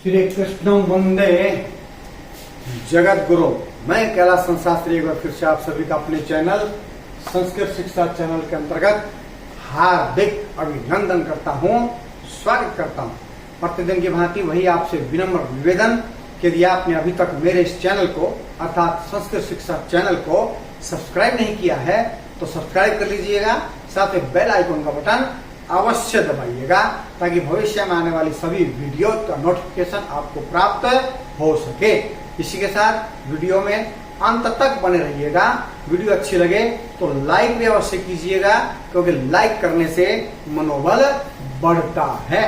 श्री कृष्ण वंदे जगत गुरु। मैं कैलाश शास्त्री एक बार फिर से आप सभी का अपने चैनल संस्कृत शिक्षा चैनल के अंतर्गत हार्दिक अभिनंदन करता हूं, स्वागत करता हूं। प्रतिदिन की भांति वही आपसे विनम्र निवेदन कि यदि आपने अभी तक मेरे इस चैनल को अर्थात संस्कृत शिक्षा चैनल को सब्सक्राइब नहीं किया है तो सब्सक्राइब कर लीजिएगा, साथ ही बेल आइकन का बटन अवश्य दबाइएगा ताकि भविष्य में आने वाली सभी वीडियो का नोटिफिकेशन आपको प्राप्त हो सके। इसी के साथ वीडियो में अंत तक बने रहिएगा। वीडियो अच्छी लगे तो लाइक भी अवश्य कीजिएगा क्योंकि लाइक करने से मनोबल बढ़ता है।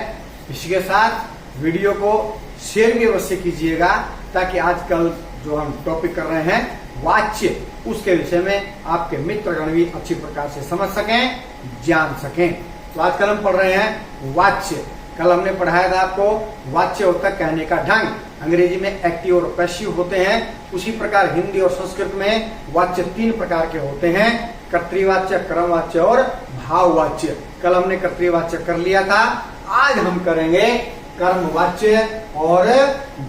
इसी के साथ वीडियो को शेयर भी अवश्य कीजिएगा ताकि आजकल जो हम टॉपिक कर रहे हैं वाच्य, उसके विषय में आपके मित्रगण भी अच्छी प्रकार से समझ सकें, जान सकें। तो आजकल हम पढ़ रहे हैं वाच्य। कल हमने पढ़ाया था आपको वाच्य होता है कहने का ढंग। अंग्रेजी में एक्टिव और पैसिव होते हैं, उसी प्रकार हिंदी और संस्कृत में वाच्य तीन प्रकार के होते हैं, कर्तृवाच्य, कर्मवाच्य और भाववाच्य। कल हमने कर्तृवाच्य कर लिया था, आज हम करेंगे कर्मवाच्य और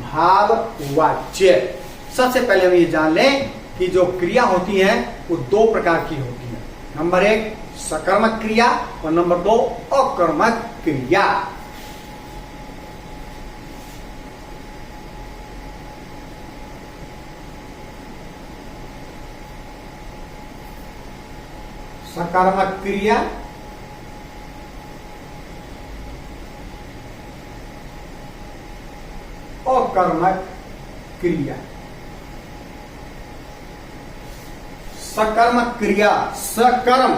भाववाच्य। सबसे पहले हम ये जान लें कि जो क्रिया होती है वो दो प्रकार की होती है। नंबर एक सकर्मक क्रिया और नंबर दो अकर्मक क्रिया। सकर्मक क्रिया अकर्मक क्रिया। सकर्मक क्रिया, सकर्म,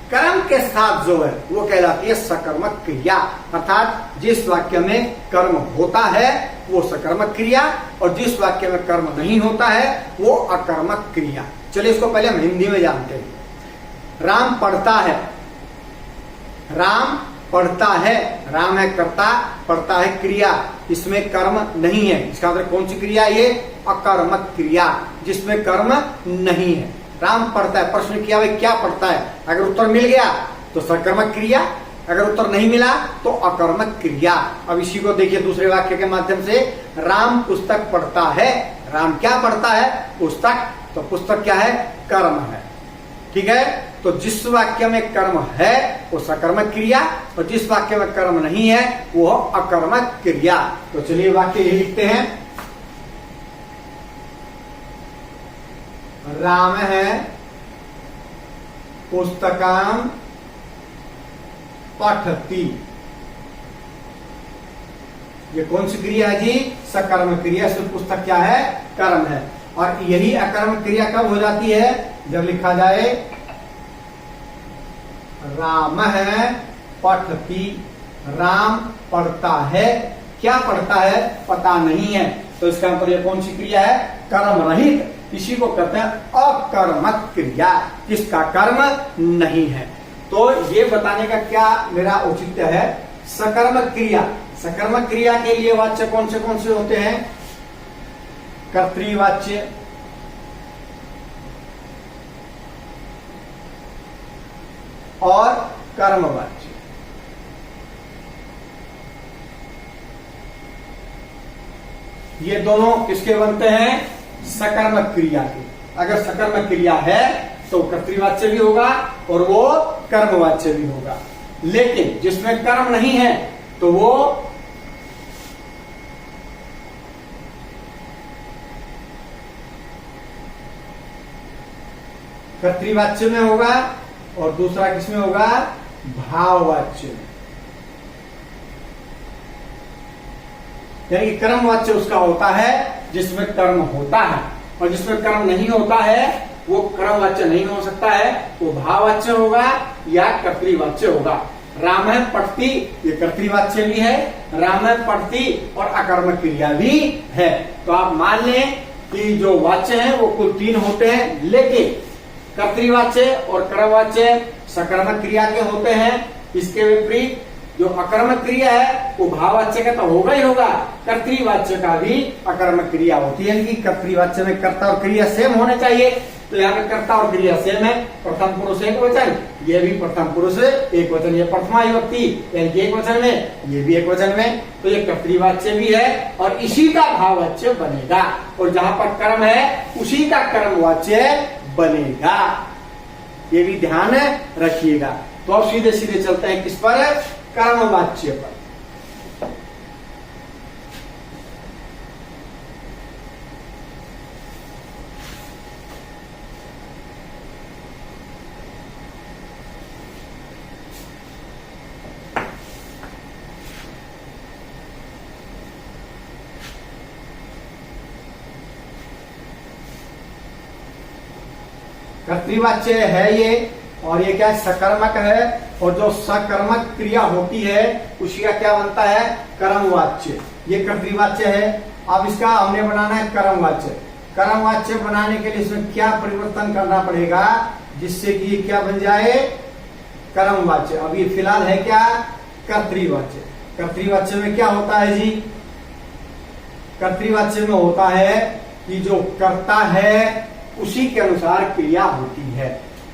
कर्म के साथ जो है वो कहलाती है सकर्मक क्रिया। अर्थात जिस वाक्य में कर्म होता है वो सकर्मक क्रिया और जिस वाक्य में कर्म नहीं होता है वो अकर्मक क्रिया। चलिए इसको पहले हम हिंदी में जानते हैं। राम पढ़ता है, राम पढ़ता है, राम है कर्ता, पढ़ता है क्रिया, इसमें कर्म नहीं है। इसका मतलब कौन सी क्रिया? ये अकर्मक क्रिया जिसमें कर्म नहीं है। राम पढ़ता है, प्रश्न किया भाई क्या पढ़ता है, अगर उत्तर मिल गया तो सकर्मक क्रिया, अगर उत्तर नहीं मिला तो अकर्मक क्रिया। अब इसी को देखिए दूसरे वाक्य के माध्यम से। राम पुस्तक पढ़ता है, राम क्या पढ़ता है? पुस्तक। तो पुस्तक क्या है? कर्म है। ठीक है, तो जिस वाक्य में कर्म है वो सकर्मक क्रिया और जिस वाक्य में कर्म नहीं है वो अकर्मक क्रिया। तो चलिए वाक्य यही लिखते हैं। राम है पुस्तकाम पठती। ये कौन सी क्रिया है जी? सकर्म क्रिया। सिर्फ पुस्तक क्या है? कर्म है। और यही अकर्म क्रिया कब हो जाती है? जब लिखा जाए राम है पठती, राम पढ़ता है। क्या पढ़ता है? पता नहीं है। तो इसका मतलब ये कौन सी क्रिया है? कर्म रहित। इसी को कहते हैं अकर्मक क्रिया, जिसका कर्म नहीं है। तो ये बताने का क्या मेरा औचित्य है? सकर्मक क्रिया, सकर्मक क्रिया के लिए वाच्य कौन से होते हैं? कर्तृवाच्य, और कर्मवाच्य। ये दोनों किसके बनते हैं? सकर्मक क्रिया के। अगर सकर्मक क्रिया है तो कर्तृवाच्य भी होगा और वो कर्मवाच्य भी होगा। लेकिन जिसमें कर्म नहीं है तो वो कर्तृवाच्य में होगा और दूसरा किसमें होगा? भाववाच्य में। यानी कि कर्मवाच्य उसका होता है जिसमें कर्म होता है और जिसमें कर्म नहीं होता है वो कर्मवाच्य नहीं हो सकता है, वो भाववाच्य होगा या कर्तृवाच्य होगा। राम है पढ़ती, ये कर्तृवाच्य भी है, राम है पढ़ती और अकर्मक क्रिया भी है। तो आप मान लें कि जो वाच्य हैं वो कुल तीन होते हैं, लेकिन कर्तृवाच्य और कर्मवाच्य सकर्मक क्रिया के होते हैं। इसके विपरीत जो अकर्मक क्रिया है वो भाववाच्य का तो होगा ही होगा, कर्तृवाच्य का भी अकर्मक क्रिया होती है। कि कर्तृवाच्य में कर्ता और क्रिया सेम होने चाहिए, तो यहाँ पे कर्ता और क्रिया सेम है, प्रथम पुरुष एक वचन, ये भी प्रथम पुरुष एक वचन, ये प्रथमा विभक्ति यानी एक वचन में, ये भी एक वचन में, तो ये कर्तृवाच्य भी है और इसी का भाववाच्य बनेगा। और जहां पर कर्म है उसी का कर्मवाच्य बनेगा, ये भी ध्यान रखिएगा। तो अब सीधे सीधे चलते हैं किस पर, कर्मवाच्य पर। कर्तृवाच्य है ये, और ये क्या सकर्मक है, और जो सकर्मक क्रिया होती है उसी का क्या बनता है, कर्मवाच्य। ये कर्तृवाच्य है। अब इसका हमने बनाना है कर्मवाच्य। कर्मवाच्य बनाने के लिए इसमें क्या परिवर्तन करना पड़ेगा जिससे कि ये क्या बन जाए, कर्मवाच्य। अब ये फिलहाल है क्या, कर्तृवाच्य। कर्तृवाच्य में क्या होता है जी, कर्तृवाच्य में होता है कि जो कर्ता है उसी के अनुसार क्रिया होती है।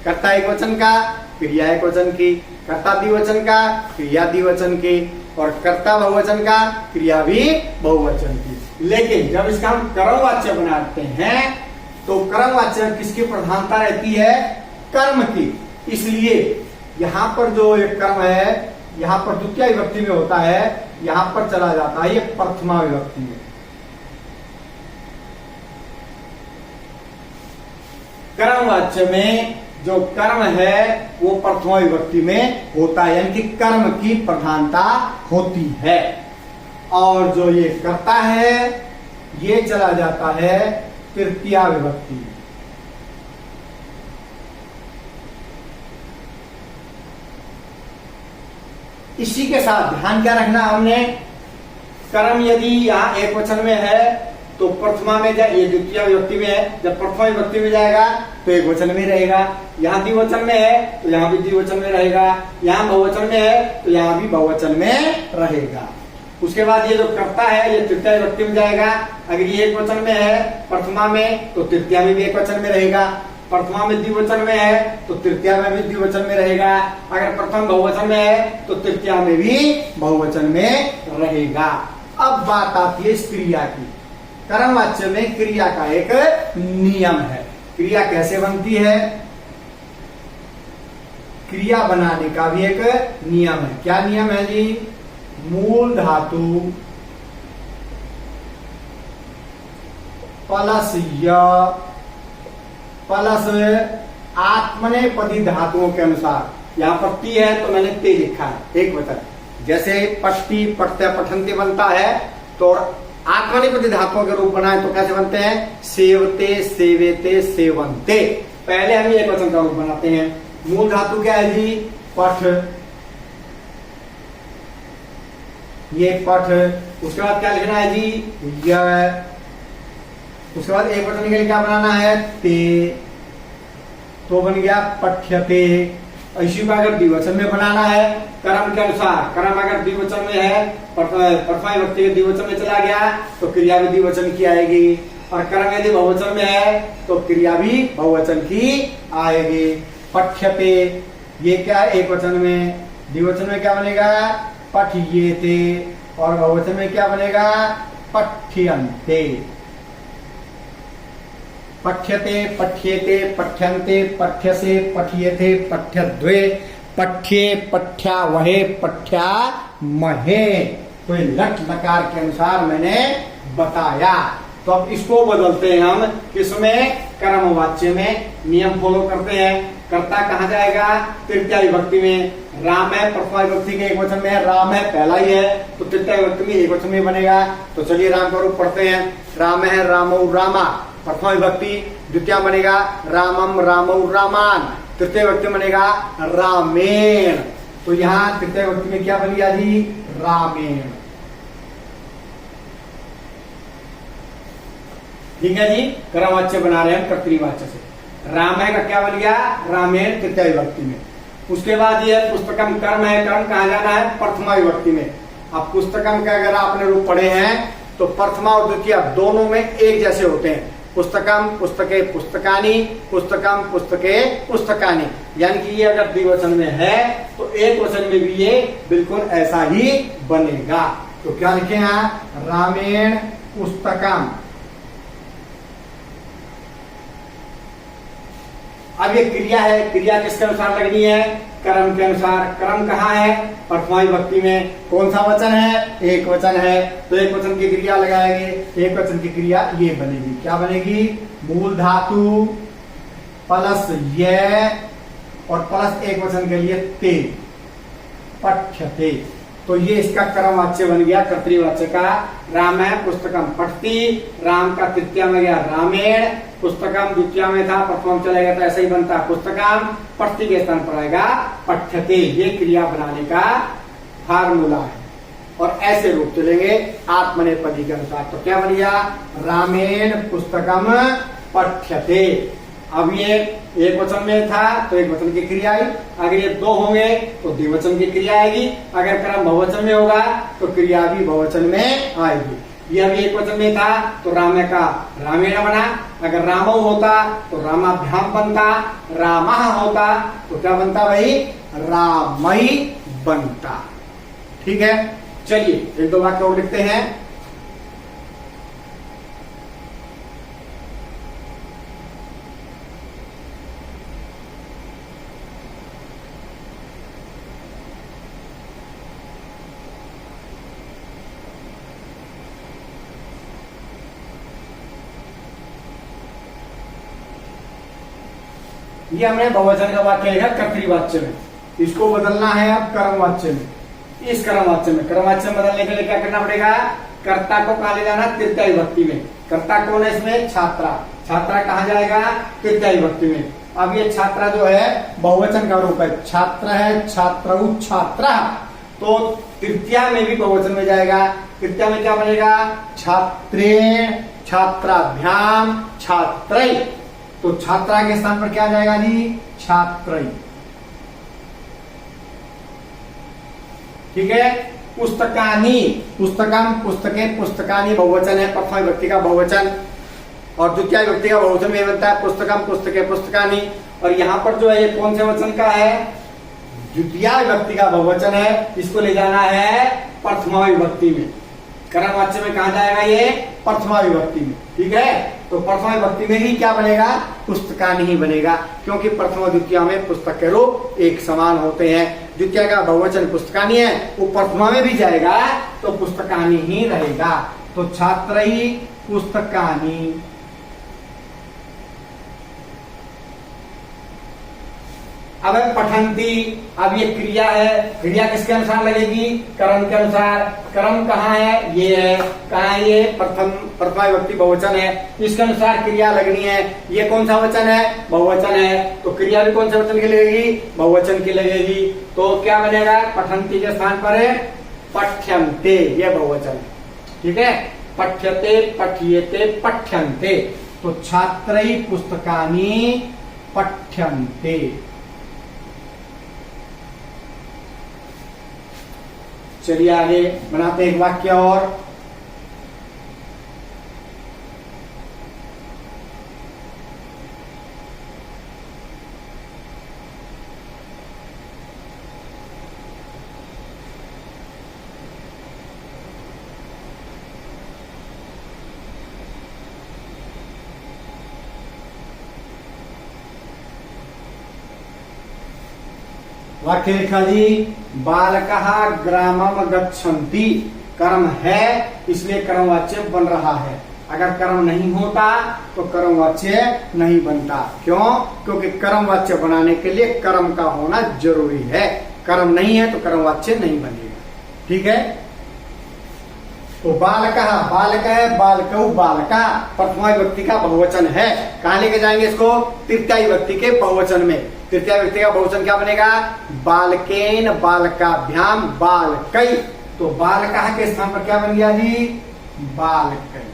कर्ता एक वचन का, क्रिया एक वचन की, कर्ता द्विवचन का, क्रिया द्विवचन की, और कर्ता बहुवचन का, क्रिया भी बहुवचन की। लेकिन जब इसका हम कर्मवाच्य बनाते हैं तो कर्मवाच्य में किसकी प्रधानता रहती है, कर्म की। इसलिए यहाँ पर जो एक कर्म है, यहाँ पर द्वितीय विभक्ति में होता है, यहाँ पर चला जाता है ये प्रथमा विभक्ति में। कर्मवाच्य में जो कर्म है वो प्रथमा विभक्ति में होता है, यानी कि कर्म की प्रधानता होती है। और जो ये कर्ता है ये चला जाता है तृतीया विभक्ति में। इसी के साथ ध्यान क्या रखना हमने, कर्म यदि यहाँ एक वचन में है तो प्रथमा में जाए, ये द्वितीय विभक्ति में है, जब प्रथमा विभक्ति में जाएगा तो एक वचन में रहेगा। यहाँ द्विवचन में है तो यहाँ भी द्विवचन में रहेगा, यहाँ बहुवचन में है तो यहाँ भी बहुवचन में रहेगा। उसके बाद ये जो कर्ता है ये तृतीय विभक्ति में जाएगा। अगर ये एक वचन में है प्रथमा में तो तृतीया में भी एक वचन में रहेगा, प्रथमा में द्विवचन में है तो तृतीया में भी द्विवचन में रहेगा, अगर प्रथम बहुवचन में है तो तृतीया में भी बहुवचन में रहेगा। अब बात आती है इस क्रिया की। कर्मवाच्य में क्रिया का एक नियम है। क्रिया कैसे बनती है, क्रिया बनाने का भी एक नियम है। क्या नियम है जी, मूल धातु प्लस य प्लस आत्मनेपदी धातुओं के अनुसार, यहाँ पर ती है तो मैंने ते लिखा है एक वचन। जैसे पट्टी पठते पठंती बनता है तो आत्मनेपदी धातुओं के रूप बनाए तो कैसे बनते हैं, सेवते सेवेते सेवंते। पहले हम एक वचन का रूप बनाते हैं। मूल धातु क्या है जी, पठ, ये पठ। उसके बाद क्या लिखना है जी, य। उसके बाद एक वचन के लिए क्या बनाना है, ते, तो बन गया पठ्यते। इसी को अगर द्विवचन में बनाना है कर्म के अनुसार, कर्म अगर द्विवचन में है, प्रथमा विभक्ति के द्विवचन में चला गया तो क्रिया भी द्विवचन की आएगी, और कर्म यदि बहुवचन में है तो क्रिया भी बहुवचन की आएगी। पठ्यते ये क्या एक वचन में, द्विवचन में क्या बनेगा, पठ्येते, और बहुवचन में क्या बनेगा, पठ्यन्ते। पठ्यते पठ्येते पठ्यन्ते पठ्यसे पठ्येते पठ्यद्वे पठ्ये पठ्यावहे पठ्यामहे। तो ये लट लकार के अनुसार मैंने बताया। तो अब इसको बदलते हैं हम, किसमें, कर्मवाच्य में नियम फॉलो करते हैं। कर्ता कहाँ जाएगा, तृतीय विभक्ति में। राम है प्रथमा विभक्ति के एक वचन में है, राम है पहला ही है तो तृतीय विभक्ति में एक वचन में बनेगा। तो चलिए राम का रूप पढ़ते हैं। राम है रामौ रामा, प्रथमा विभक्ति, द्वितीय बनेगा रामम रामौ रामान, तृतीय विभक्ति बनेगा रामेण। तो यहाँ तृतीय विभक्ति में क्या बन गया जी, रामेण। ठीक है जी, कर्मवाच्य बना रहे हैं कर्तृवाच्य से। रामायण का क्या बन गया, रामेण तृतीय विभक्ति में। उसके बाद ये पुस्तकम कर्म है, कर्म कहाँ जाना है, प्रथमा विभक्ति में। अब पुस्तकम का अगर आपने रूप पढ़े हैं तो प्रथमा और द्वितीय दोनों में एक जैसे होते हैं। पुस्तकम पुस्तके पुस्तकानि, पुस्तकम पुस्तके पुस्तकानि। यानी कि ये अगर द्विवचन में है तो एक वचन में भी ये बिल्कुल ऐसा ही बनेगा। तो क्या लिखे हैं, रामेण पुस्तकम। अब ये क्रिया है, क्रिया किसके अनुसार लगनी है, कर्म के अनुसार। कर्म कहाँ है, प्रथमा विभक्ति में। कौन सा वचन है, एक वचन है, तो एक वचन की क्रिया लगाएंगे। एक वचन की क्रिया ये बनेगी, क्या बनेगी, मूल धातु प्लस ये और प्लस एक वचन के लिए ते, पठ्यते। तो ये इसका कर्म वाच्य बन गया, कर्तृवाच्य का। राम है पुस्तकम पठती, राम का तृतीया में गया रामेण, पुस्तकम द्वितीया में था, प्रथम चलेगा तो ऐसा ही बनता है पुस्तकम, पठती के स्थान पर आएगा पठ्यते। ये क्रिया बनाने का फार्मूला है और ऐसे रूप चलेंगे आत्मनेपदी के अनुसार। तो क्या बन गया, रामेण पुस्तकम पठ्यते। अब ये एक वचन में था तो एक वचन की क्रिया आई, अगर ये दो होंगे तो द्विवचन की क्रिया आएगी, अगर कर्म बहुवचन में होगा तो क्रिया भी बहुवचन में आएगी। ये अभी एक वचन में था तो राम का रामेण बना, अगर रामो होता तो रामाभ्याम बनता, रामः होता तो क्या बनता भाई, रामई बनता। ठीक है, चलिए एक दो वाक्य और लिखते हैं। ये हमने बहुवचन का वाक्य लिखा कर्तृवाच्य में, इसको बदलना है अब कर्मवाच्य में। इस कर्मवाच्य में, कर्मवाच्य में बदलने के लिए क्या करना पड़ेगा, कर्ता को कहा ले जाना, तृतीया विभक्ति में। कर्ता कौन है इसमें, छात्रा। छात्रा कहाँ जाएगा, तृतीया विभक्ति में। अब ये छात्रा जो है बहुवचन का रूप है, छात्र है, छात्रौ छात्रा, तो तृतीया में भी बहुवचन में जाएगा। तृतीया में क्या बनेगा, छात्रे, छात्राभ्याम, छात्रै। तो छात्रा के स्थान पर क्या जाएगा जी, छात्रई। ठीक है, पुस्तकानि, पुस्तकम पुस्तके पुस्तकानि बहुवचन है, प्रथमा विभक्ति का बहुवचन, और द्वितीय विभक्ति का बहुवचन में बनता है पुस्तकम पुस्तके पुस्तकानि। और यहाँ पर जो है ये कौन से वचन का है, द्वितीय विभक्ति का बहुवचन है, इसको ले जाना है प्रथमा विभक्ति में। कर्मवाच्य में कहा जाएगा ये, प्रथमा विभक्ति में। ठीक है, तो प्रथमा विभक्ति में ही क्या बनेगा, पुस्तकानि ही बनेगा, क्योंकि प्रथमा द्वितीय में पुस्तक के रूप एक समान होते हैं। द्वितीय का बहुवचन पुस्तकानि है, वो प्रथमा में भी जाएगा तो पुस्तकानि ही रहेगा। तो छात्रैः पुस्तकानि। अब पठंती, अब ये क्रिया है, क्रिया किसके अनुसार लगेगी, कर्म के अनुसार। कर्म कहाँ है, ये है, कहाँ है ये, प्रथमा विभक्ति बहुवचन है, इसके अनुसार क्रिया लगनी है। ये कौन सा वचन है, बहुवचन है, तो क्रिया भी कौन से वचन की लगेगी, बहुवचन की लगेगी। तो क्या बनेगा, पठंती के स्थान पर है पठ्यन्ते, ये बहुवचन है। ठीक है, पठ्यते, पठ्येते, पठ्यन्ते। तो छात्रैः पुस्तकानि पठ्यन्ते। चलिए आगे बनाते एक वाक्य और। वाक्य लिखा जी, बालकः ग्रामम गच्छन्ति। कर्म है इसलिए कर्मवाच्य बन रहा है, अगर कर्म नहीं होता तो कर्मवाच्य नहीं बनता। क्यों, क्योंकि कर्मवाच्य बनाने के लिए कर्म का होना जरूरी है, कर्म नहीं है तो कर्मवाच्य नहीं बनेगा। ठीक है, तो बालकः, बालक है, बालकौ बालका, प्रथमा विभक्ति का बहुवचन है। कहाँ लेके जाएंगे इसको, तृतीया विभक्ति के बहुवचन में। तृतीया विभक्ति का बहुवचन क्या बनेगा, बालकेन बालकाभ्याम बालकै। तो बालकः के स्थान पर क्या बन गया जी, बालकै।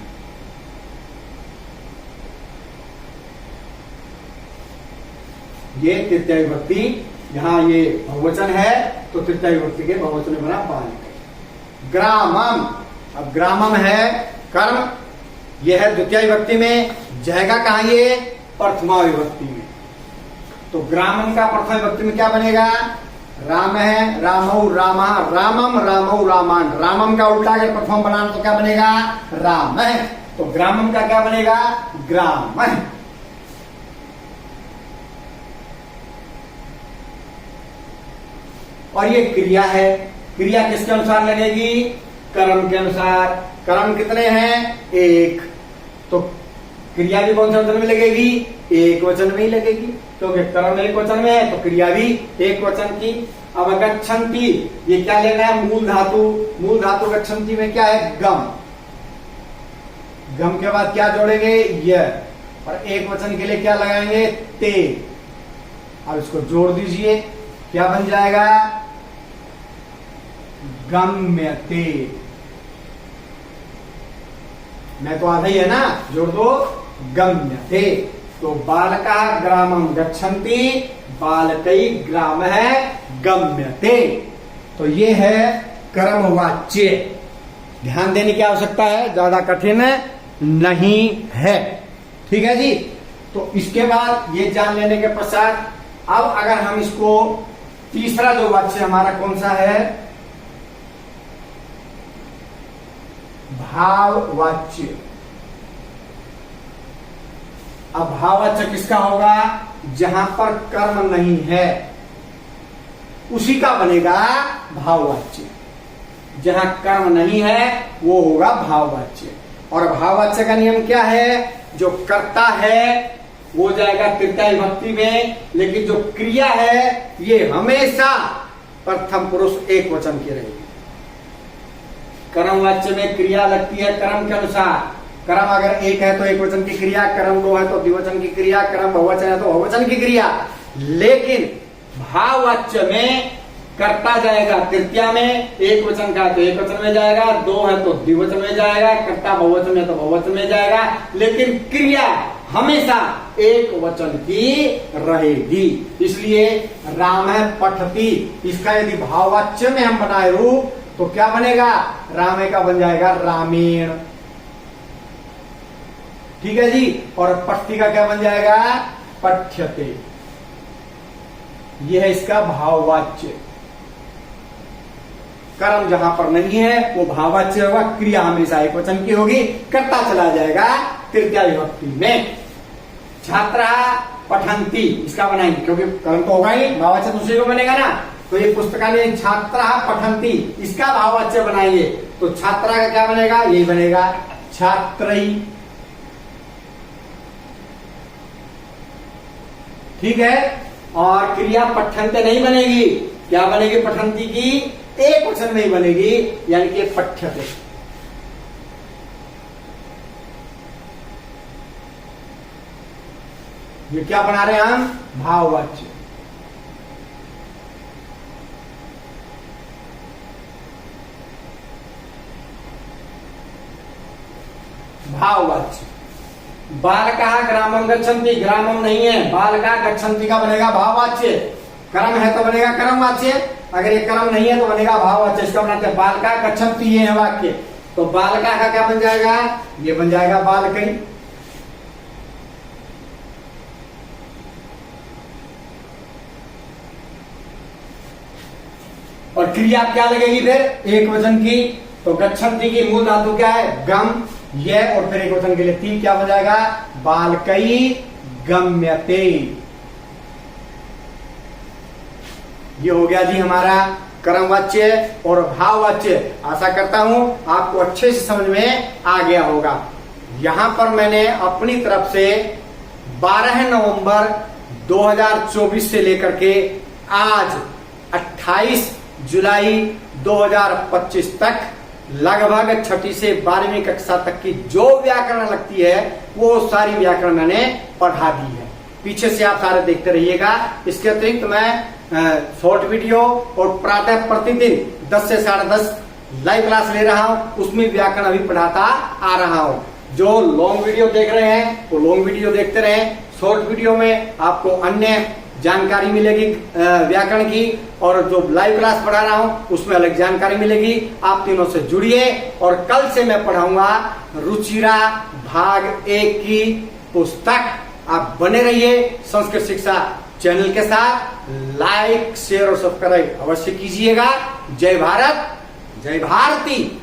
ये तृतीया विभक्ति, यहाँ ये बहुवचन है तो तृतीया विभक्ति के बहुवचन में बना बालकै। ग्रामम, अब ग्रामम है कर्म, यह है द्वितीय विभक्ति में, जाएगा कहाँ ये? प्रथमा विभक्ति में। तो ग्रामम का प्रथमा विभक्ति में क्या बनेगा? राम है, रामौ रामा, रामम रामौ रामान। रामम का उल्टा अगर प्रथम बनाना तो क्या बनेगा? राम है। तो ग्रामम का क्या बनेगा? ग्राम है। और ये क्रिया है। क्रिया किसके अनुसार लगेगी? कर्म के अनुसार। कर्म कितने हैं? एक। तो क्रिया भी कौन से वचन में लगेगी? एक वचन में ही लगेगी, क्योंकि कर्म एक वचन में है तो क्रिया भी एक वचन की। अब गच्छन्ति, ये क्या लेना है? मूल धातु। मूल धातु गच्छन्ति में क्या है? गम। गम के बाद क्या जोड़ेंगे? यह। और एक वचन के लिए क्या लगाएंगे? ते। अब इसको जोड़ दीजिए, क्या बन जाएगा? गम्यते। मैं तो आधा ही है ना, जोड़ दो, गम्यते। तो बालका ग्रामम गच्छन्ति, बालकई ग्राम है गम्यते। तो ये है कर्मवाच्य। ध्यान देने की आवश्यकता है, ज्यादा कठिन नहीं है। ठीक है जी। तो इसके बाद ये जान लेने के पश्चात अब अगर हम इसको तीसरा जो वाच्य हमारा कौन सा है? भाववाच्य। अब भाववाच्य किसका होगा? जहां पर कर्म नहीं है उसी का बनेगा भाववाच्य। जहां कर्म नहीं है वो होगा भाववाच्य। और भाववाच्य का नियम क्या है? जो कर्ता है वो जाएगा तृतीया विभक्ति में, लेकिन जो क्रिया है ये हमेशा प्रथम पुरुष एक वचन की रहेगी। कर्म वाच्य में क्रिया लगती है कर्म के अनुसार। कर्म अगर एक है तो एक वचन की क्रिया, कर्म दो है तो द्विवचन की क्रिया, कर्म बहुवचन है तो बहुवचन की क्रिया। लेकिन भाववाच्य में कर्ता जाएगा तृतीया में, एक वचन का तो एक वचन में जाएगा, दो है तो द्विवचन में जाएगा, कर्ता बहुवचन में तो बहुवचन में जाएगा, लेकिन क्रिया हमेशा एक वचन की रहेगी। इसलिए राम है पठती, इसका यदि भाववाच्य में हम बनाए रूप तो क्या बनेगा? रामे का बन जाएगा रामेण। ठीक है जी। और पठती का क्या बन जाएगा? पठ्यते। यह है इसका भाववाच्य। कर्म जहां पर नहीं है वो भाववाच्य होगा, क्रिया हमेशा एक वचन की होगी, कर्ता चला जाएगा तृतीया विभक्ति में। छात्रा पठन्ति, इसका बनाएंगे क्योंकि कर्म तो होगा ही, भाववाच्य दूसरे को बनेगा ना। तो ये पुस्तकालय छात्रा पठन्ति, इसका भाववाच्य बनाएंगे तो छात्रा का क्या बनेगा? यही बनेगा छात्रई। ठीक है। और क्रिया पठन्ते नहीं बनेगी, क्या बनेगी? पठन्ति की एक वचन में ही बनेगी, यानी कि पठ्यते। ये क्या बना रहे हैं हम? भाववाच्य। भाववाच्य। बालका ग्रामम गच्छन्ति, ग्रामम नहीं है, बालका गच्छन्ति का बनेगा भाववाच्य। कर्म है तो बनेगा कर्मवाच्य, अगर ये कर्म नहीं है तो बनेगा भाववाच्य। इसका बनाते हैं बालका गच्छन्ति, ये है वाक्य। तो बालका का क्या बन जाएगा? ये बन जाएगा बालकई। और क्रिया क्या लगेगी फिर? एक वचन की। तो गच्छन्ति की मूल धातु क्या है? गम। ये और फिर एक वचन के लिए ती, क्या हो जाएगा? बालकई गम्यते। ये हो गया जी हमारा कर्मवाच्य और भाववाच्य। आशा करता हूं आपको अच्छे से समझ में आ गया होगा। यहां पर मैंने अपनी तरफ से 12 नवंबर 2024 से लेकर के आज 28 जुलाई 2025 तक लगभग छठी से 12वीं कक्षा तक की जो व्याकरण लगती है वो सारी व्याकरण मैंने पढ़ा दी है। पीछे से आप सारे देखते रहिएगा। इसके अतिरिक्त मैं शॉर्ट वीडियो और प्रातः प्रतिदिन 10 से 10:30 लाइव क्लास ले रहा हूं, उसमें व्याकरण अभी पढ़ाता आ रहा हूं। जो लॉन्ग वीडियो देख रहे हैं वो लॉन्ग वीडियो देखते रहें। शॉर्ट वीडियो में आपको अन्य जानकारी मिलेगी व्याकरण की, और जो लाइव क्लास पढ़ा रहा हूं उसमें अलग जानकारी मिलेगी। आप तीनों से जुड़िए। और कल से मैं पढ़ाऊंगा रुचिरा भाग 1 की पुस्तक। आप बने रहिए संस्कृत शिक्षा चैनल के साथ। लाइक, शेयर और सब्सक्राइब अवश्य कीजिएगा। जय भारत, जय भारती।